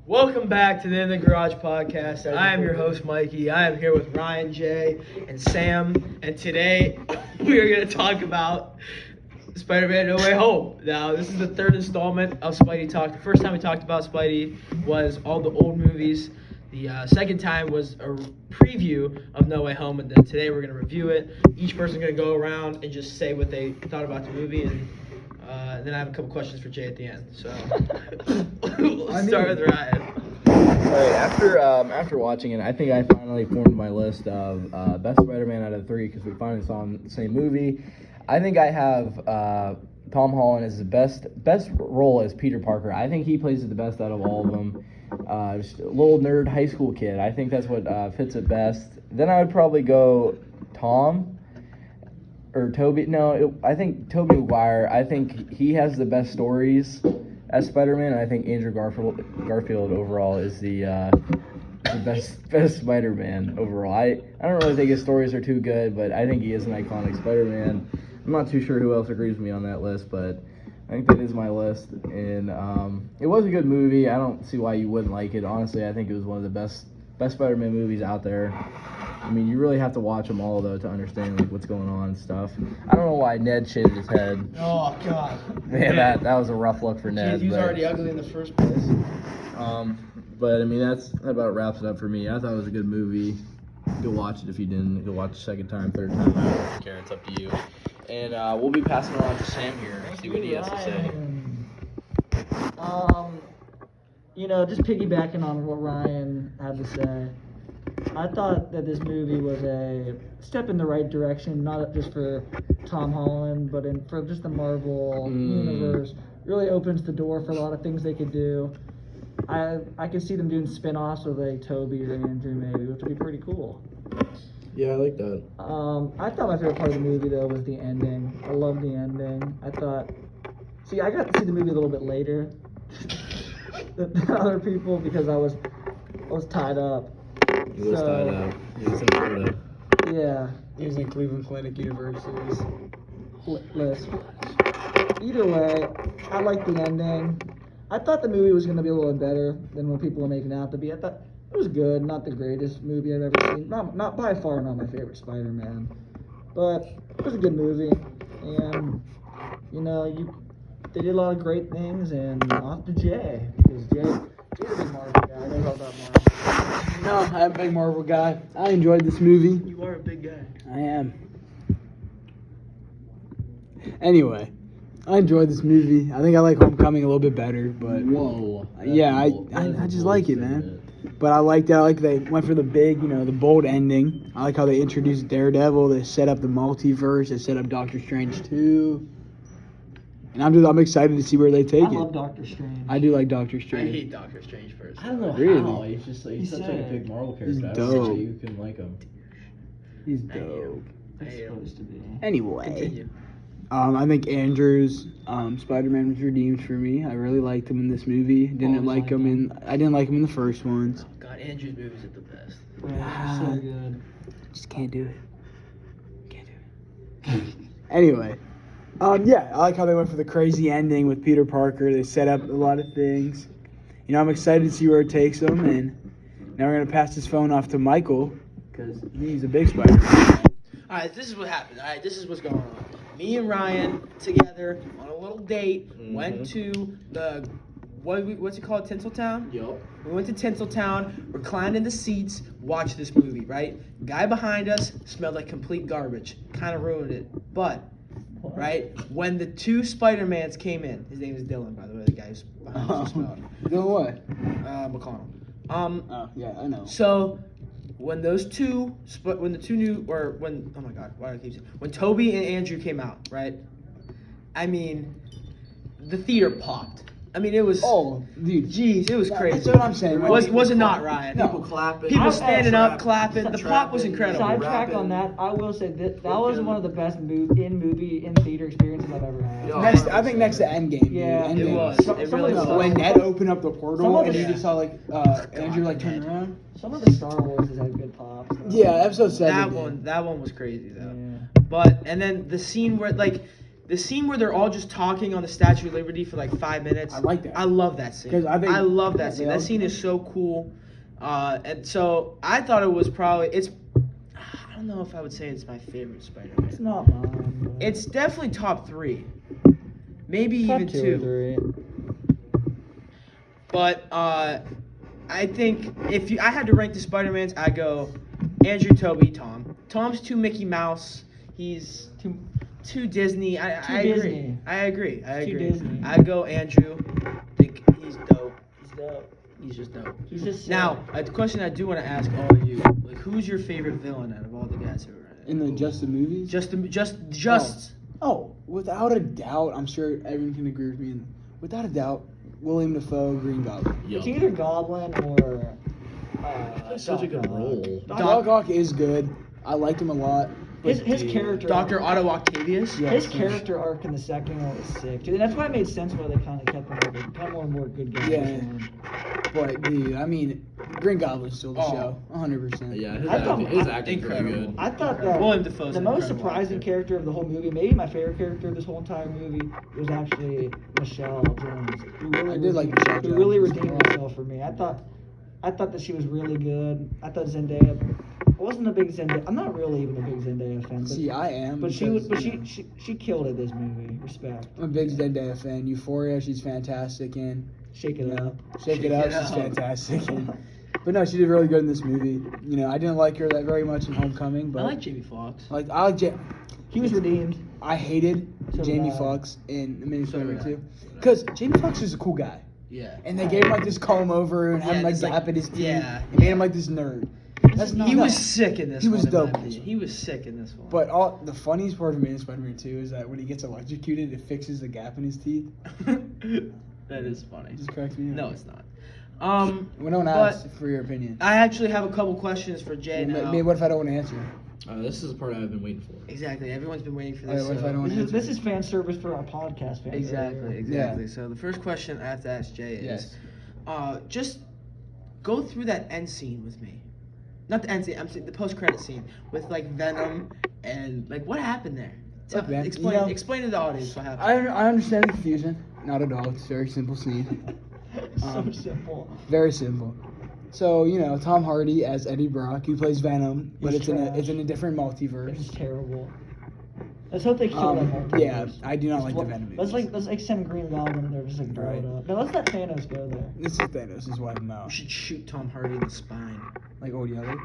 Welcome back to the In the Garage podcast. I am your host, Mikey. I am here with Ryan, Jay, and Sam. And today, we are going to talk about Spider-Man No Way Home. Now, this is the third installment of Spidy-Talk. The first time we talked about Spidey was all the old movies. The second time was a preview of No Way Home. And then today, we're going to review it. Each person's going to go around and just say what they thought about the movie. And then I have a couple questions for Jay at the end. So, let's start with Ryan. All right, after watching it, I think I finally formed my list of best Spider-Man out of three because we finally saw the same movie. I think I have Tom Holland as the best role as Peter Parker. I think he plays it the best out of all of them. Just a little nerd high school kid. I think that's what fits it best. Then I would probably go Tom. Or Toby, I think Tobey Maguire. I think he has the best stories as Spider-Man. I think Andrew Garfield overall is the best Spider-Man overall. I don't really think his stories are too good, but I think he is an iconic Spider-Man. I'm not too sure who else agrees with me on that list, but I think that is my list. And it was a good movie. I don't see why you wouldn't like it. Honestly, I think it was one of the best Spider-Man movies out there. I mean, you really have to watch them all, though, to understand like what's going on and stuff. I don't know why Ned shaved his head. Oh, God. Man, that was a rough look for Ned. He was already ugly in the first place. But, I mean, that about wraps it up for me. I thought it was a good movie. Go watch it if you didn't. Go watch the second time, third time. I don't care. It's up to you. And we'll be passing it on to Sam here. See what he has to say. Just piggybacking on what Ryan had to say. I thought that this movie was a step in the right direction, not just for Tom Holland, but for just the Marvel universe. Really opens the door for a lot of things they could do. I could see them doing spin-offs with like Toby or Andrew maybe, which would be pretty cool. Yeah, I like that. I thought my favorite part of the movie though was the ending. I love the ending. I got to see the movie a little bit later than other people because I was tied up. He was tied up. He was in Florida. Yeah. He was in Cleveland Clinic University's list. Either way, I like the ending. I thought the movie was going to be a little better than what people were making it out to be. I thought it was good, not the greatest movie I've ever seen. Not by far not my favorite Spider-Man. But it was a good movie. And, they did a lot of great things. And off to Jay. Because Jay's a big Marvel guy. I know about Marvel. No, I'm a big Marvel guy. I enjoyed this movie. You are a big guy. I am. Anyway, I enjoyed this movie. I think I like Homecoming a little bit better, but Whoa. yeah, I just like it, man. But I like that. I like they went for the big, the bold ending. I like how they introduced Daredevil. They set up the multiverse. They set up Doctor Strange 2. And I'm excited to see where they take it. I love Doctor Strange. I do like Doctor I Strange. hate Doctor Strange first. I don't know Really? how. He's such like a big Marvel character. He's I don't know how dope. you can like him. He's dope. It's supposed to be. Anyway. Continue. I think Andrew's Spider-Man was redeemed for me. I really liked him in this movie. I didn't like him in the first ones. Oh, God, Andrew's movies are the best. Yeah, so good. Just can't do it. Anyway, I like how they went for the crazy ending with Peter Parker. They set up a lot of things. I'm excited to see where it takes them. And now we're gonna pass this phone off to Michael because he's a big Spider-Man. All right, this is what happened. All right, this is what's going on. Me and Ryan together on a little date went to the what's it called, Tinseltown? Yup. We went to Tinseltown, reclined in the seats, watched this movie. Right, guy behind us smelled like complete garbage, kind of ruined it. But right when the two Spider-Mans came in, his name is Dylan, by the way, the guy who's behind us who smelled. Doing what? McConnell. Oh yeah, I know. So when those two, when the two new, or when, oh my God, why do I keep saying, when Toby and Andrew came out, right? I mean, the theater popped. I mean, it was. Oh, dude. Jeez, it was crazy. That's what I'm saying. Was it not, Ryan? People clapping. People standing up, Trapping. clapping. The pop was incredible. Sidetrack on that, I will say that was one of the best in theater experiences I've ever had. Yeah. I think next to Endgame. Yeah, dude. it Endgame. was. Some- It some really of the- was. When Ned opened up the Some portal of and the- you just saw Andrew turn around. Some of the Star Wars has had good pops. though. Yeah, episode 7. That one was crazy though. Yeah. But and then the scene where the scene where they're all just talking on the Statue of Liberty for like 5 minutes. I like that. I love that scene. 'Cause I think- I love that yeah, scene. they That all- scene is so cool. And so I thought it was probably I don't know if I would say it's my favorite Spider-Man. It's not mine. But It's definitely top 3, maybe top even 2 or 2. 3. But I think if I had to rank the Spider-Mans, I go Andrew, Toby, Tom. Tom's too Mickey Mouse. He's too Disney. I agree. Disney. I agree. Too Disney. I go Andrew. I think he's dope. He's dope. He's just dope. He's just Now, a question I do want to ask all of you: like, who's your favorite villain out of all the guys who are in it? In the just the movies. Just. Oh, without a doubt, I'm sure everyone can agree with me. Without a doubt, William Dafoe, Green Goblin. It's either Goblin or. That's such a good Doc Ock. role. Doc Ock is good. I liked him a lot. His character. Dr. Otto Octavius. Yeah. His character arc in the second one was sick, dude. And that's why it made sense why they kind of kept him over. Kind of more and more good guys. Yeah. But dude, I mean, Green Goblin's still the Oh. show, 100%. Yeah, I thought- his acting's pretty Incredible. good. I thought that William Dafoe's the an most incredible surprising actor. character of the whole movie, maybe my favorite character of this whole entire movie, was actually Michelle Jones. Who really I did like Michelle Who Jones really as redeemed well. herself for me. I thought that she was really good. I thought Zendaya. I wasn't a big Zendaya. I'm not really even a big Zendaya fan. But, See, I am. but she was. because, But you know, she killed it this movie. Respect. I'm a big Zendaya fan. Euphoria, she's fantastic in. Shake You it know, up. Shake It Up, she's fantastic in. But no, she did really good in this movie. You know, I didn't like her that very much in Homecoming, but I like Jamie Foxx. I like He was redeemed. I hated So Jamie did I. Foxx in Amazing So Spider-Man did I. 2. Because Jamie Foxx is a cool guy. Yeah. And they gave him like this comb over and had him like it's gap at his teeth. Yeah. And made him like this nerd. That's He not- was sick in this He one. was in my dope in opinion. this He was sick in this one. But the funniest part of Amazing Spider-Man 2 is that when he gets electrocuted, it fixes the gap in his teeth. that is funny. It just cracks me up. No, it's not. When no one but asks for your opinion. I actually have a couple questions for Jay now. Maybe what if I don't want to answer? This is the part I've been waiting for. Exactly. Everyone's been waiting for Alright, this. what if I so- don't want to answer? This is fan service for our podcast fans. Exactly. So the first question I have to ask Jay is, Yes. just go through that end scene with me. Not the end scene. I'm saying the post-credit scene with like Venom and like what happened there. Look, man, Explain. you know, Explain to the audience what happened. I understand the confusion. Not at all. It's a very simple scene. So simple. Very simple. So, you know, Tom Hardy as Eddie Brock, he plays Venom, but He's it's in trash. a different multiverse. It's terrible. Let's hope they kill that multiverse. Yeah, I do not like the Venom Let's movies. like send Green Goblin in there just like blow Right. it up. Now let's let Thanos go there. This is Thanos, this is wipe him We out. should shoot Tom Hardy in the spine. Like Old Yeller.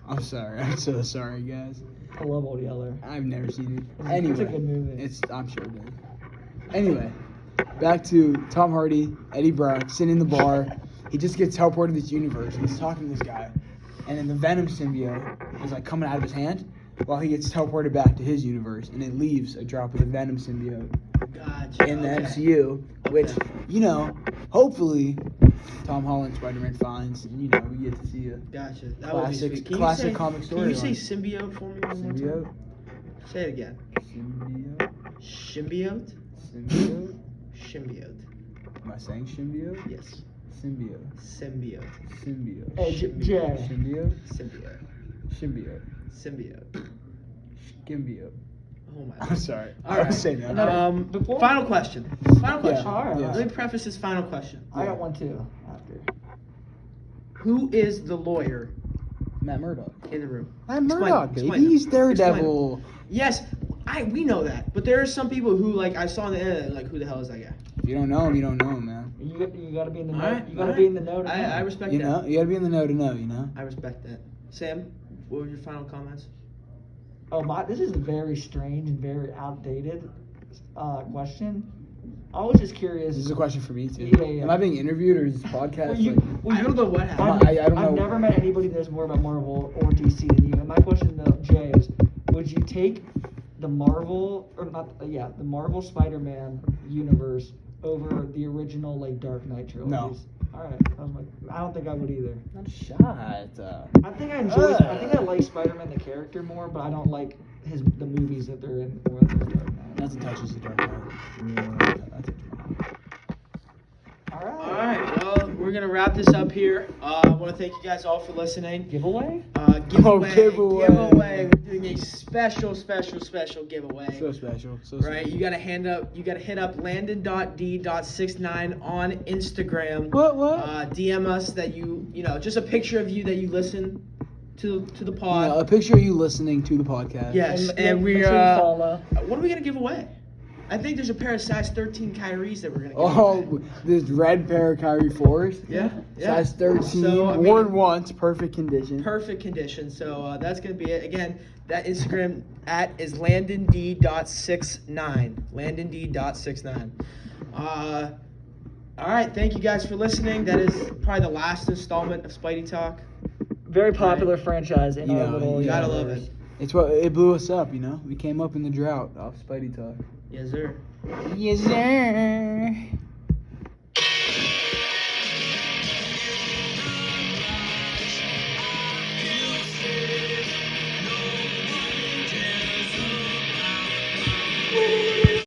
I'm sorry. I'm so sorry, guys. I love Old Yeller. I've never seen it. It's Anyway, a good movie. I'm sure it is. Anyway, back to Tom Hardy, Eddie Brock, sitting in the bar. He just gets teleported to this universe. He's talking to this guy. And then the Venom symbiote is like coming out of his hand while he gets teleported back to his universe. And it leaves a drop of the Venom symbiote Gotcha. in the Okay. MCU, which, you know, hopefully Tom Holland Spider-Man finds. And, you know, we get to see a Gotcha. That Classic- would be sweet. Can you classic say- comic Can you say storyline. symbiote for me one more time? symbiote. Say it again. Symbiote. Symbiote. Symbiote. Symbiote. Am I saying symbiote? Yes. Symbiote. Symbiote. Symbiote. Hey, Jay. Symbiote. Symbiote. Symbiote. Symbiote. Symbiote. Oh my. I'm sorry. All I right. was saying that. Before- Final question. Final question. All right, Let me preface this final question. I got one too. After. Who is the lawyer Matt Murdock. in the room? Matt Explain Murdock, it, baby. explain it, He's explain it. Daredevil. Yes, we know that, but there are some people who like I saw on the internet like who the hell is that guy? If you don't know him, you don't know him, man. You gotta be in the know. Alright, You gotta be in the know. to know. I respect You that. know, you gotta be in the know to know, you know? I respect that. Sam, what were your final comments? Oh my! This is a very strange and very outdated question. I was just curious. This is a question for me, too. Yeah. Am I being interviewed or is this podcast? Well, you- like- well, I don't know what happened. I'm not- I don't I've know. never met anybody that knows more about Marvel or DC than you. And my question to Jay is, would you take the Marvel or not? The Marvel Spider-Man universe over the original like Dark Knight trilogies? No. All right. I don't think I would either. Not a shot. I think I enjoy. I think I like Spider-Man the character more, but I don't like the movies that they're in more than Dark Knight. Nothing touches the Dark Knight. All right. All right, well, we're gonna wrap this up here. I want to thank you guys all for listening. Giveaway? Giveaway. We're doing a special giveaway. So special. So Right, you gotta hit up landon.d.69 on Instagram. What? DM us that you know, just a picture of you that you listen to the pod. A picture of you listening to the podcast. Yes, and make we sure you follow. what are we gonna give away? I think there's a pair of size 13 Kyries that we're gonna give away. Oh, this red pair of Kyrie 4s. Yeah. Size 13. So, I mean, worn once. Perfect condition. perfect condition. So that's gonna be it. Again, that Instagram is landond.69. Landond.69. All right, thank you guys for listening. That is probably the last installment of Spidy-Talk. Very popular franchise in You our know, little. You gotta love universe. it. It's what it blew us up, you know. We came up in the drought off Spidy Talk. Yes, sir. Yes, sir.